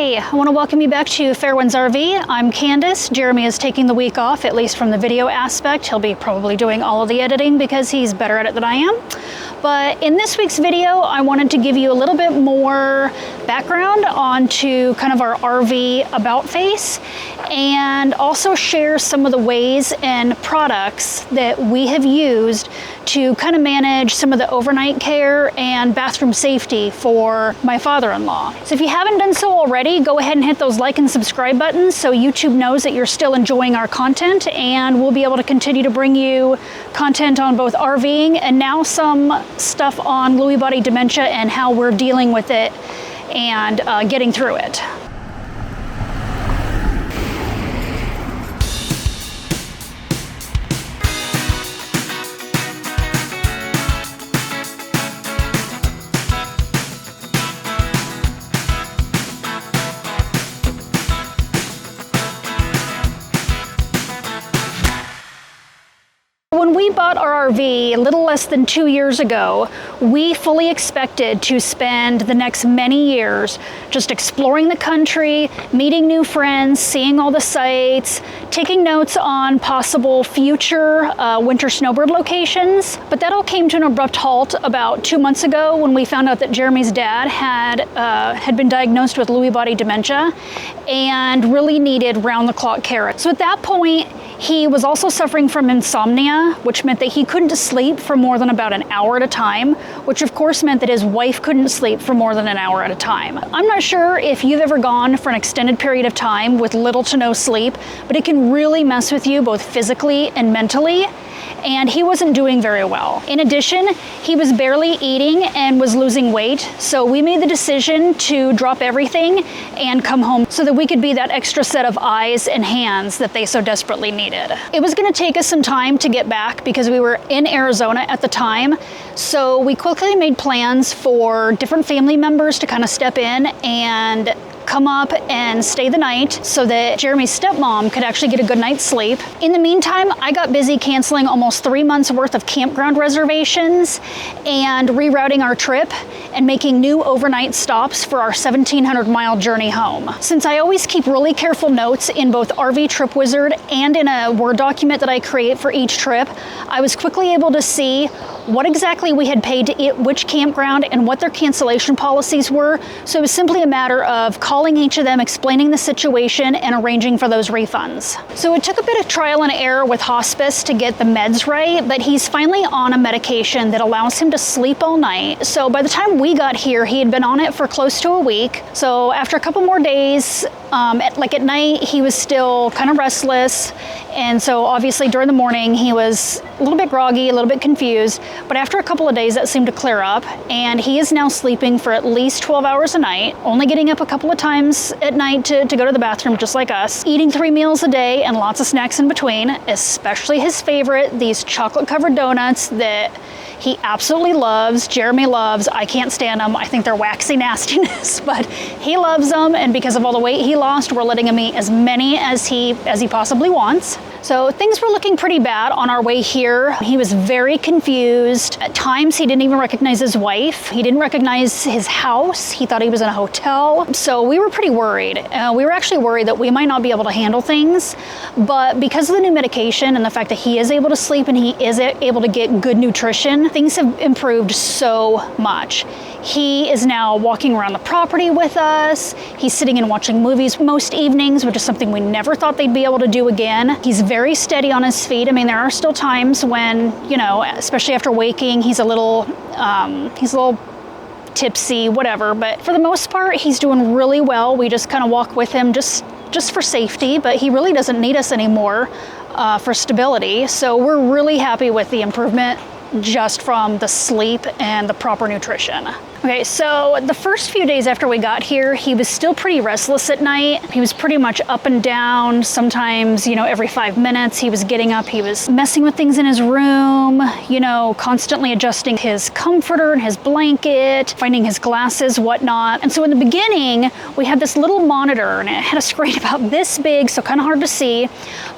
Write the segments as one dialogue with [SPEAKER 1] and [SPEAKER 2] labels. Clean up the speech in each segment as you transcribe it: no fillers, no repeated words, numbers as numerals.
[SPEAKER 1] Hey, I want to welcome you back to Fairwinds RV. I'm Candace. Jeremy is taking the week off, at least from the video aspect. He'll be probably doing all of the editing because he's better at it than I am. But in this week's video, I wanted to give you a little bit more background onto kind of our RV about face and also share some of the ways and products that we have used to kind of manage some of the overnight care and bathroom safety for my father-in-law. So if you haven't done so already, go ahead and hit those like and subscribe buttons so YouTube knows that you're still enjoying our content, and we'll be able to continue to bring you content on both RVing and now some stuff on Lewy body dementia and how we're dealing with it and getting through it. When we bought our RV a little less than 2 years ago, we fully expected to spend the next many years just exploring the country, meeting new friends, seeing all the sights, taking notes on possible future winter snowbird locations. But that all came to an abrupt halt about 2 months ago when we found out that Jeremy's dad had been diagnosed with Lewy body dementia and really needed round-the-clock care. So at that point, he was also suffering from insomnia, which meant that he couldn't sleep for more than about an hour at a time, which of course meant that his wife couldn't sleep for more than an hour at a time. I'm not sure if you've ever gone for an extended period of time with little to no sleep, but it can really mess with you both physically and mentally. And he wasn't doing very well. In addition, he was barely eating and was losing weight, so we made the decision to drop everything and come home so that we could be that extra set of eyes and hands that they so desperately needed. It was going to take us some time to get back because we were in Arizona at the time, so we quickly made plans for different family members to kind of step in and come up and stay the night so that Jeremy's stepmom could actually get a good night's sleep. In the meantime, I got busy canceling almost 3 months worth of campground reservations and rerouting our trip and making new overnight stops for our 1,700-mile journey home. Since I always keep really careful notes in both RV Trip Wizard and in a Word document that I create for each trip, I was quickly able to see what exactly we had paid to which campground and what their cancellation policies were. So it was simply a matter of calling each of them, explaining the situation, and arranging for those refunds. So it took a bit of trial and error with hospice to get the meds right, but he's finally on a medication that allows him to sleep all night. So by the time we got here, he had been on it for close to a week. So after a couple more days, at night, he was still kind of restless. And so obviously during the morning, he was a little bit groggy, a little bit confused. But after a couple of days, that seemed to clear up. And he is now sleeping for at least 12 hours a night, only getting up a couple of times at night to go to the bathroom, just like us, eating 3 meals a day and lots of snacks in between, especially his favorite, these chocolate-covered donuts that he absolutely loves. Jeremy loves. I can't stand them. I think they're waxy nastiness, but he loves them. And because of all the weight he lost, we're letting him eat as many as he possibly wants. So things were looking pretty bad on our way here. He was very confused. At times, he didn't even recognize his wife. He didn't recognize his house. He thought he was in a hotel. So we were pretty worried. We were actually worried that we might not be able to handle things. But because of the new medication and the fact that he is able to sleep and he is able to get good nutrition, things have improved so much. He is now walking around the property with us. He's sitting and watching movies most evenings, which is something we never thought they'd be able to do again. He's very steady on his feet. I mean, there are still times when, especially after waking, he's a little tipsy, whatever. But for the most part, he's doing really well. We just kind of walk with him just for safety, but he really doesn't need us anymore for stability. So we're really happy with the improvement just from the sleep and the proper nutrition. Okay, so the first few days after we got here, he was still pretty restless at night. He was pretty much up and down. Sometimes, every 5 minutes he was getting up. He was messing with things in his room, constantly adjusting his comforter and his blanket, finding his glasses, whatnot. And so in the beginning, we had this little monitor and it had a screen about this big, so kind of hard to see.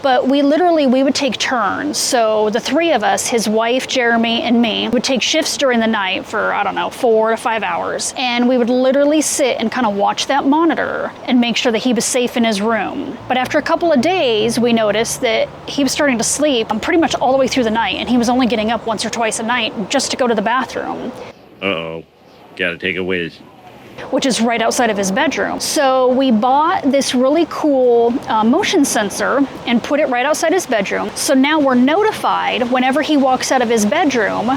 [SPEAKER 1] But we would take turns. So the three of us, his wife, Jeremy, and me, would take shifts during the night for, 4 to 5 5 hours. And we would literally sit and kind of watch that monitor and make sure that he was safe in his room. But after a couple of days, we noticed that he was starting to sleep pretty much all the way through the night, and he was only getting up once or twice a night just to go to the bathroom.
[SPEAKER 2] Uh-oh, gotta take a whiz.
[SPEAKER 1] Which is right outside of his bedroom. So we bought this really cool motion sensor and put it right outside his bedroom. So now we're notified whenever he walks out of his bedroom.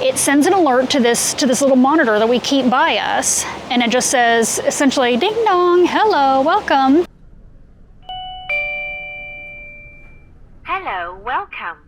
[SPEAKER 1] It sends an alert to this little monitor that we keep by us, and it just says essentially, ding dong, hello, welcome.
[SPEAKER 3] Hello, welcome.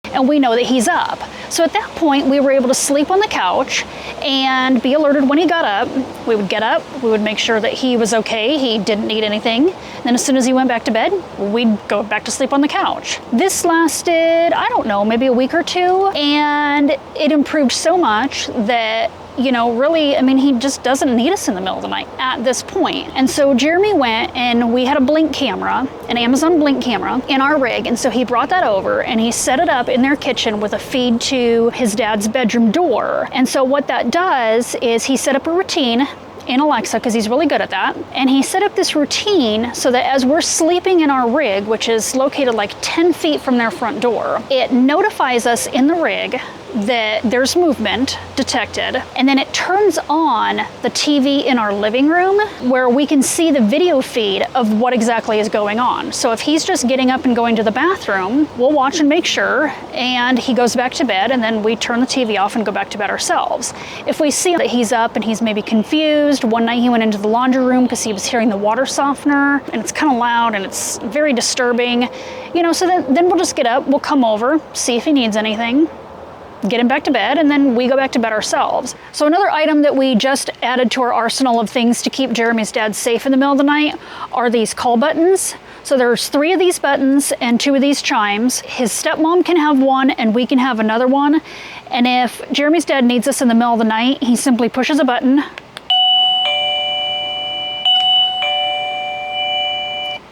[SPEAKER 1] And we know that he's up. So at that point, we were able to sleep on the couch and be alerted when he got up. We would get up, we would make sure that he was okay, he didn't need anything. And then as soon as he went back to bed, we'd go back to sleep on the couch. This lasted, I don't know, maybe a week or two, and it improved so much that, you know, really, I mean, he just doesn't need us in the middle of the night at this point. And so Jeremy went, and we had a Blink camera, an Amazon Blink camera in our rig. And so he brought that over and he set it up in their kitchen with a feed to his dad's bedroom door. And so what that does is he set up a routine in Alexa, because he's really good at that. And he set up this routine so that as we're sleeping in our rig, which is located like 10 feet from their front door, it notifies us in the rig that there's movement detected, and then it turns on the TV in our living room where we can see the video feed of what exactly is going on. So if he's just getting up and going to the bathroom, we'll watch and make sure, and he goes back to bed, and then we turn the TV off and go back to bed ourselves. If we see that he's up and he's maybe confused, one night he went into the laundry room because he was hearing the water softener, and it's kind of loud and it's very disturbing, you know, so then we'll just get up, we'll come over, see if he needs anything, get him back to bed, and then we go back to bed ourselves. So another item that we just added to our arsenal of things to keep Jeremy's dad safe in the middle of the night are these call buttons. So there's 3 of these buttons and 2 of these chimes. His stepmom can have one and we can have another one. And if Jeremy's dad needs us in the middle of the night, he simply pushes a button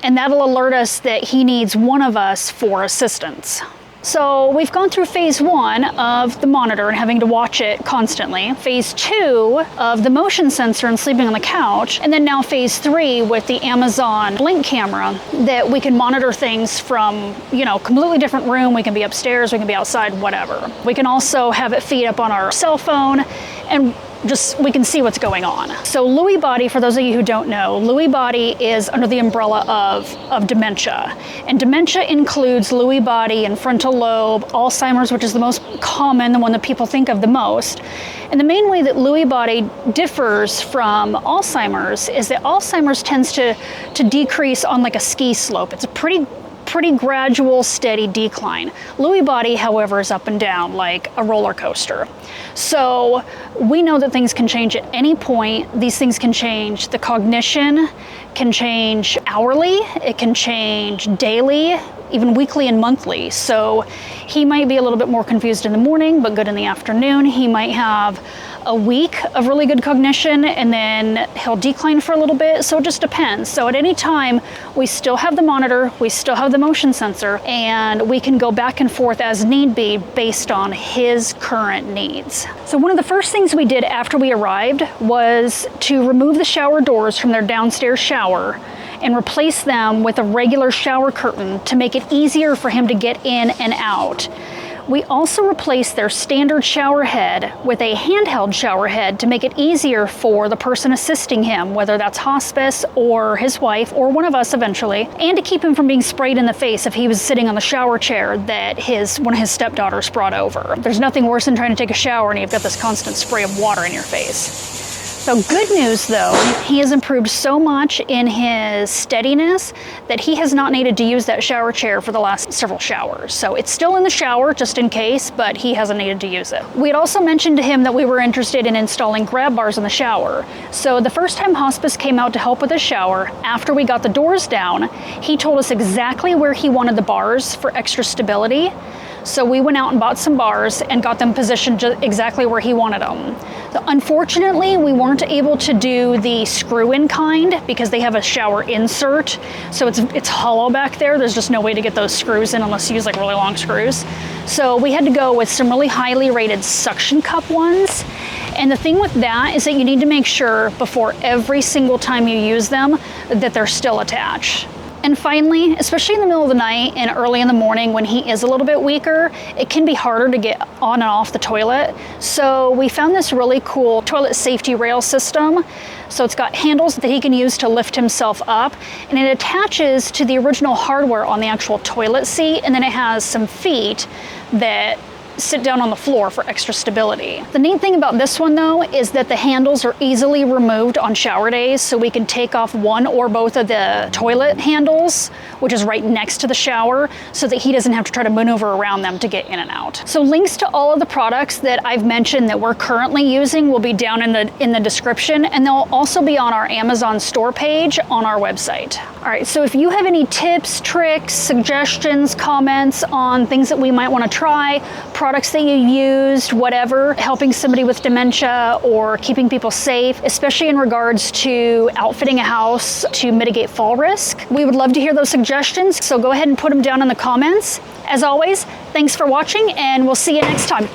[SPEAKER 1] and that'll alert us that he needs one of us for assistance. So we've gone through phase 1 of the monitor and having to watch it constantly, phase 2 of the motion sensor and sleeping on the couch, and then now phase 3 with the Amazon Blink camera that we can monitor things from, you know, completely different room. We can be upstairs, we can be outside, whatever. We can also have it feed up on our cell phone, and just we can see what's going on. So Lewy body, for those of you who don't know, Lewy body is under the umbrella of dementia. And dementia includes Lewy body and frontal lobe, Alzheimer's, which is the most common, the one that people think of the most. And the main way that Lewy body differs from Alzheimer's is that Alzheimer's tends to decrease on like a ski slope. It's a pretty gradual, steady decline. Lewy body, however, is up and down like a roller coaster. So we know that things can change at any point. These things can change. The cognition can change hourly, it can change daily, even weekly and monthly. So he might be a little bit more confused in the morning, but good in the afternoon. He might have a week of really good cognition and then he'll decline for a little bit. So it just depends. So at any time, we still have the monitor, we still have the motion sensor, and we can go back and forth as need be based on his current needs. So one of the first things we did after we arrived was to remove the shower doors from their downstairs shower and replace them with a regular shower curtain to make it easier for him to get in and out. We also replaced their standard shower head with a handheld shower head to make it easier for the person assisting him, whether that's hospice or his wife or one of us eventually, and to keep him from being sprayed in the face if he was sitting on the shower chair that one of his stepdaughters brought over. There's nothing worse than trying to take a shower and you've got this constant spray of water in your face. So good news though, he has improved so much in his steadiness that he has not needed to use that shower chair for the last several showers. So it's still in the shower just in case, but he hasn't needed to use it. We had also mentioned to him that we were interested in installing grab bars in the shower. So the first time hospice came out to help with his shower, after we got the doors down, he told us exactly where he wanted the bars for extra stability. So we went out and bought some bars and got them positioned exactly where he wanted them. So unfortunately, we weren't able to do the screw-in kind because they have a shower insert. So it's hollow back there. There's just no way to get those screws in unless you use like really long screws. So we had to go with some really highly rated suction cup ones. And the thing with that is that you need to make sure before every single time you use them that they're still attached. And finally, especially in the middle of the night and early in the morning when he is a little bit weaker, it can be harder to get on and off the toilet. So we found this really cool toilet safety rail system. So it's got handles that he can use to lift himself up, and it attaches to the original hardware on the actual toilet seat, and then it has some feet that sit down on the floor for extra stability. The neat thing about this one though is that the handles are easily removed on shower days, so we can take off one or both of the toilet handles, which is right next to the shower, so that he doesn't have to try to maneuver around them to get in and out. So links to all of the products that I've mentioned that we're currently using will be down in the description, and they'll also be on our Amazon store page on our website. All right, so if you have any tips, tricks, suggestions, comments on things that we might want to try, products that you used, whatever, helping somebody with dementia or keeping people safe, especially in regards to outfitting a house to mitigate fall risk, we would love to hear those suggestions. So go ahead and put them down in the comments. As always, thanks for watching, and we'll see you next time.